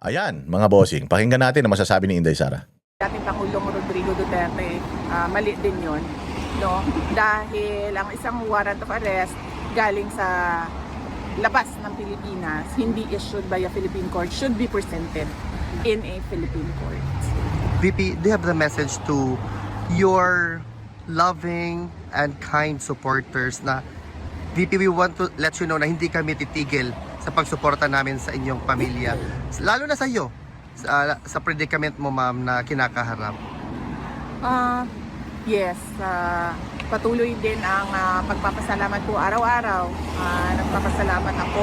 Ayan, mga bossing, pakinggan natin ang masasabi ni Inday Sara. Dating Pangulong Rodrigo Duterte, mali din yun, no? Dahil ang isang warrant of arrest galing sa labas ng Pilipinas, hindi issued by a Philippine court, should be presented in a Philippine court. VP, do you have the message to your loving and kind supporters na VP, we want to let you know na hindi kami titigil sa pagsuporta namin sa inyong pamilya. Lalo na sa iyo, sa predicament mo ma'am na kinakaharap. Yes, patuloy din ang pagpapasalamat ko araw-araw. Nagpapasalamat ako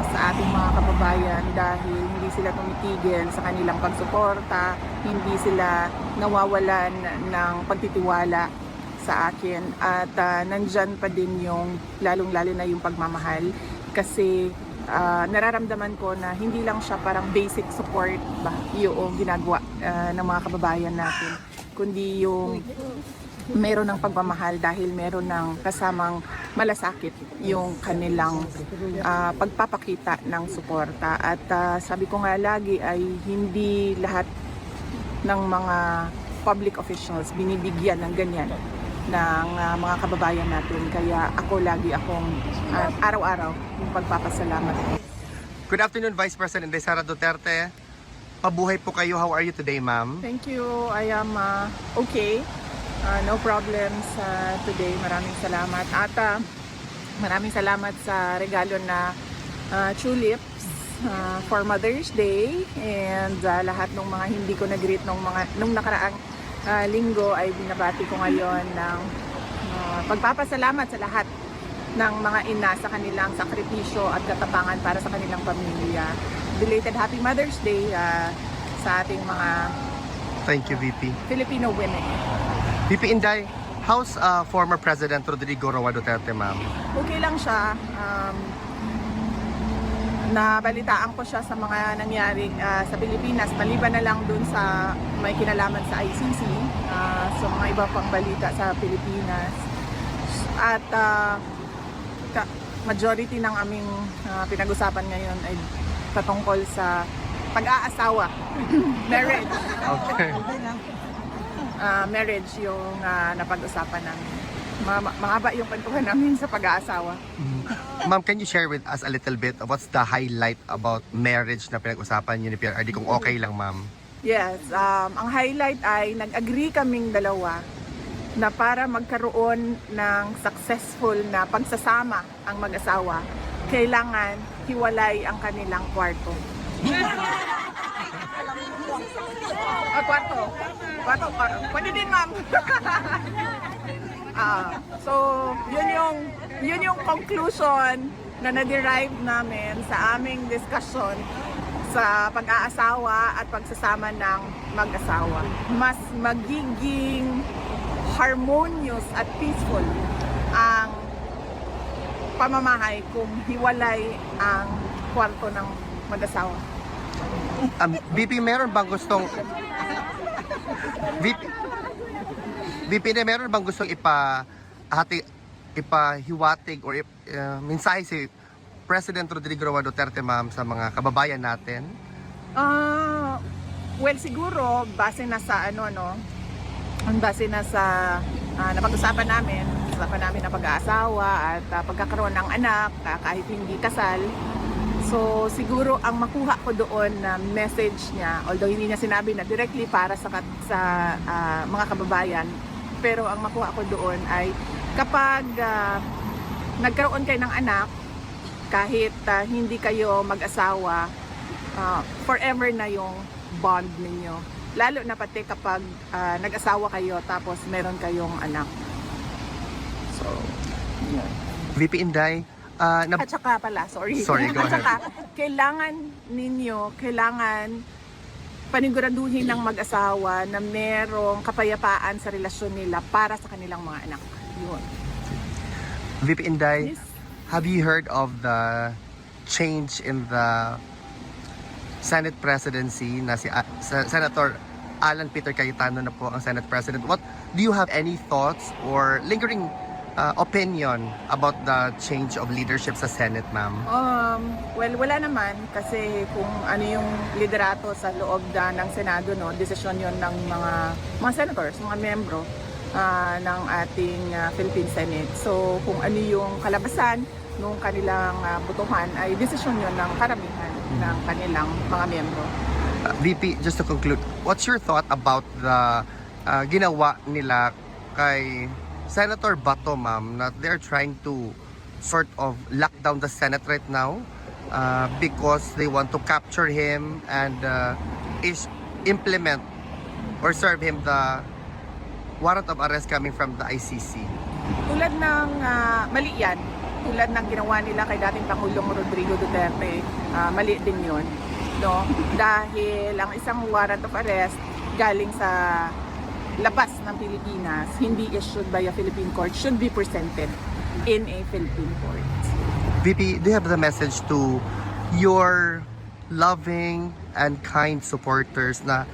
sa ating mga kababayan dahil hindi sila tumitigil sa kanilang pagsuporta, hindi sila nawawalan ng pagtitiwala sa akin at nandyan pa din yung lalong-lalo na yung pagmamahal kasi nararamdaman ko na hindi lang siya parang basic support ba yung ginagawa ng mga kababayan natin, kundi yung meron ng pagmamahal dahil meron ng kasamang malasakit yung kanilang pagpapakita ng suporta. At sabi ko nga lagi ay hindi lahat ng mga public officials binibigyan ng ganyan ng mga kababayan natin. Kaya ako lagi akong araw-araw yung pagpapasalamat. Good afternoon, Vice President Inday Sara Duterte. Pabuhay po kayo. How are you today, ma'am? Thank you. I am okay. No problems today. Maraming salamat. At maraming salamat sa regalo na tulips for Mother's Day. And lahat ng mga hindi ko nag-greet nung nakaraang linggo ay binabati ko ngayon ng pagpapasalamat sa lahat ng mga ina sa kanilang sakripisyo at katapangan para sa kanilang pamilya. Belated Happy Mother's Day sa ating mga Thank you, VP. Filipino women. VP Inday, how's former President Rodrigo Roa Duterte, ma'am? Okay lang siya. Nabalitaan ko siya sa mga nangyari sa Pilipinas, maliban na lang dun sa may kinalaman sa ICC, sa mga iba pang balita sa Pilipinas. At majority ng aming pinag-usapan ngayon ay patungkol sa pag-aasawa. Marriage. Okay. Marriage yung napag-usapan namin. Mahaba yung kwentuhan namin sa pag-aasawa. Ma'am, can you share with us a little bit of what's the highlight about marriage na pinag-usapan niyo ni PRRD? Kung okay lang, ma'am. Yes, ang highlight ay nag-agree kaming dalawa na para magkaroon ng successful na pagsasama ang mag-asawa, kailangan hiwalay ang kanilang kwarto. Kwarto. Pwede din, ma'am. So, yun yung conclusion na na-derive namin sa aming discussion sa pag-aasawa at pagsasama ng mag-asawa. Mas magiging harmonious at peaceful ang pamamahay kung hiwalay ang kwarto ng mag-asawa. VP, meron bang gustong VP, meron bang gustong ipahiwatig or mensahe si President Rodrigo Roa Duterte, ma'am, sa mga kababayan natin? Well, siguro base na sa base na sa napag-usapan namin na pag-aasawa at pagkakaroon ng anak kahit hindi kasal. So siguro ang makuha ko doon na message niya, although hindi niya sinabi na directly para sa mga kababayan, pero ang makuha ko doon ay kapag nagkaroon kayo ng anak, kahit hindi kayo mag-asawa, forever na yung bond ninyo. Lalo na pati kapag nag-asawa kayo tapos meron kayong anak. So, yun. VP Inday, At saka pala, sorry. Sorry, go At ahead. saka, kailangan paniguraduhin ng mag-asawa na merong kapayapaan sa relasyon nila para sa kanilang mga anak. Yun. VP Inday, Yes. have you heard of the change in the Senate presidency na si Senator Alan Peter Cayetano na po ang Senate President? What do you have any thoughts or lingering opinion about the change of leadership sa Senate, ma'am? Well, wala naman kasi kung ano yung liderato sa loob ng Senado, no, desisyon yon ng mga senators, mga membro ng ating Philippine Senate. So, kung ano yung kalabasan nung kanilang botohan ay desisyon yon ng karamihan ng kanilang mga membro. VP, just to conclude, what's your thought about the ginawa nila kay Senator Bato, ma'am, na they're trying to sort of lock down the Senate right now because they want to capture him and implement or serve him the warrant of arrest coming from the ICC? Tulad ng mali yan, tulad ng ginawa nila kay dating Pangulong Rodrigo Duterte, mali din yun. No? Dahil ang isang warrant of arrest galing sa labas ng Pilipinas, hindi issued by a Philippine court, should be presented in a Philippine court. VP, do you have the message to your loving and kind supporters na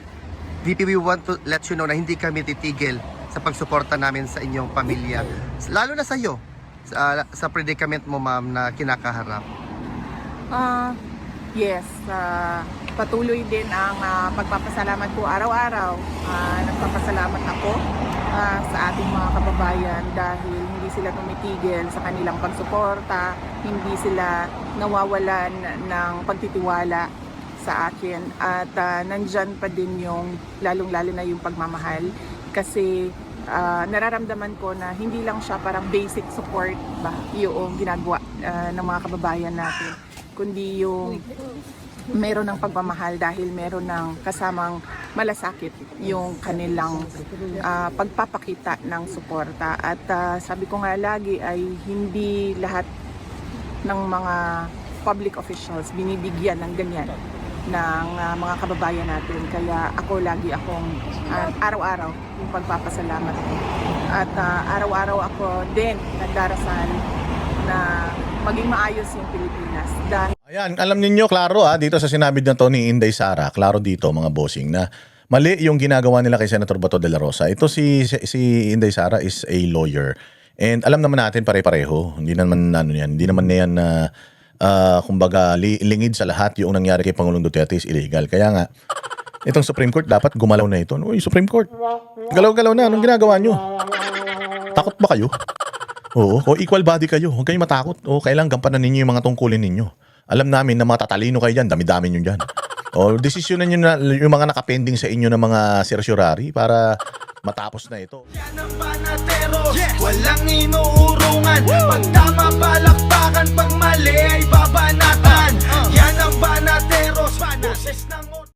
VP, we want to let you know na hindi kami titigil sa pagsuporta namin sa inyong pamilya. Lalo na sa iyo, sa predicament mo, ma'am, na kinakaharap. Yes, patuloy din ang pagpapasalamat ko araw-araw. Nagpapasalamat ako sa ating mga kababayan dahil hindi sila tumitigil sa kanilang pagsuporta, hindi sila nawawalan ng pagtitiwala sa akin at nandyan pa din yung lalong-lalo na yung pagmamahal kasi nararamdaman ko na hindi lang siya parang basic support ba yung ginagawa ng mga kababayan natin, kundi yung meron ng pagmamahal dahil meron ng kasamang malasakit yung kanilang pagpapakita ng suporta. At sabi ko nga lagi ay hindi lahat ng mga public officials binibigyan ng ganyan ng mga kababayan natin. Kaya ako lagi akong araw-araw yung pagpapasalamat ko. At araw-araw ako din nagdarasal na maging maayos yung Pilipinas. Dahil Ayan, alam ninyo, klaro dito sa sinabi na to ni Inday Sara, klaro dito mga bossing na mali yung ginagawa nila kay Senator Bato de la Rosa. Ito si Inday Sara is a lawyer. And alam naman natin pare-pareho. Hindi naman hindi naman na yan na kumbaga lingid sa lahat yung nangyari kay Pangulong Duterte is illegal. Kaya nga, itong Supreme Court dapat gumalaw na ito. Uy, Supreme Court, galaw-galaw na. Anong ginagawa nyo? Takot ba kayo? Oo, o equal body kayo. Huwag kayong matakot. O kailangan gampanan ninyo yung mga tungkulin ninyo. Alam namin na matatalino kayo dyan, dami-dami nyo dyan. O desisyonan nyo na yung mga nakapending sa inyo ng mga certiorari para matapos na ito. Yan ang panatero, walang inuurungan. Pag tama palakpakan, pag mali ay babanatan.